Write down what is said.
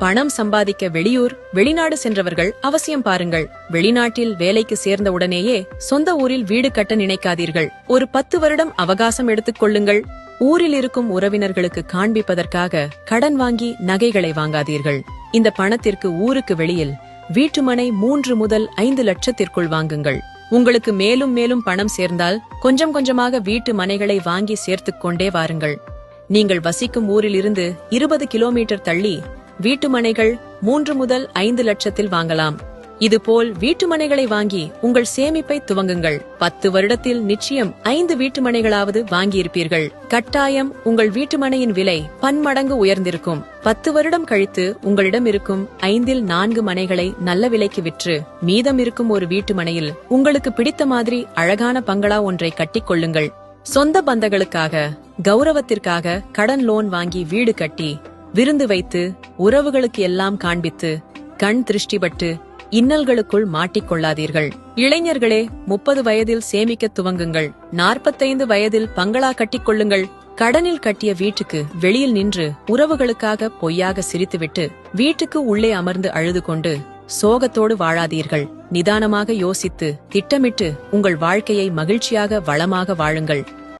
பணம் சம்பாதிக்க வெளியூர் வெளிநாடு சென்றவர்கள் அவசியம் பாருங்கள். வெளிநாட்டில் வேலைக்கு சேர்ந்த உடனேயே சொந்த ஊரில் வீடு கட்ட நினைக்காதீர்கள். ஒரு 10 வருடம் அவகாசம் எடுத்துக் கொள்ளுங்கள். ஊரில் இருக்கும் உறவினர்களுக்கு காண்பிப்பதற்காக கடன் வாங்கி நகைகளை வாங்காதீர்கள். இந்த பணத்திற்கு ஊருக்கு வெளியில் வீட்டுமனை 3 முதல் 5 லட்சத்திற்குள் வாங்குங்கள். உங்களுக்கு மேலும் மேலும் பணம் சேர்ந்தால் கொஞ்சம் கொஞ்சமாக வீட்டு மனைகளை வாங்கி சேர்த்துக் கொண்டே வாருங்கள். நீங்கள் வசிக்கும் ஊரில் இருந்து 20 கிலோமீட்டர் தள்ளி வீட்டுமனைகள் 3 முதல் 5 லட்சத்தில் வாங்கலாம். இதுபோல் வீட்டுமனைகளை வாங்கி உங்கள் சேமிப்பை துவங்குங்கள். 10 வருடத்தில் நிச்சயம் 5 வீட்டுமனைகளாவது வாங்கியிருப்பீர்கள். கட்டாயம் உங்கள் வீட்டுமனையின் விலை பன்மடங்கு உயர்ந்திருக்கும். 10 வருடம் கழித்து உங்களிடம் இருக்கும் 5இல் 4 மனைகளை நல்ல விலைக்கு விற்று மீதம் இருக்கும் ஒரு வீட்டுமனையில் உங்களுக்கு பிடித்த மாதிரி அழகான பங்களா ஒன்றை கட்டிக்கொள்ளுங்கள். சொந்த பந்தங்களுக்காக கௌரவத்திற்காக கடன் லோன் வாங்கி வீடு கட்டி விருந்து வைத்து உறவுகளுக்கு எல்லாம் காண்பித்து கண் திருஷ்டிபட்டு இன்னல்களுக்குள் மாட்டிக்கொள்ளாதீர்கள். இளைஞர்களே, 30 வயதில் சேமிக்க துவங்குங்கள். 45 வயதில் பங்களா கட்டிக்கொள்ளுங்கள். கடனில் கட்டிய வீட்டுக்கு வெளியில் நின்று உறவுகளுக்காக பொய்யாக சிரித்துவிட்டு வீட்டுக்கு உள்ளே அமர்ந்து அழுது கொண்டு சோகத்தோடு வாழாதீர்கள். நிதானமாக யோசித்து திட்டமிட்டு உங்கள் வாழ்க்கையை மகிழ்ச்சியாக வளமாக வாழுங்கள்.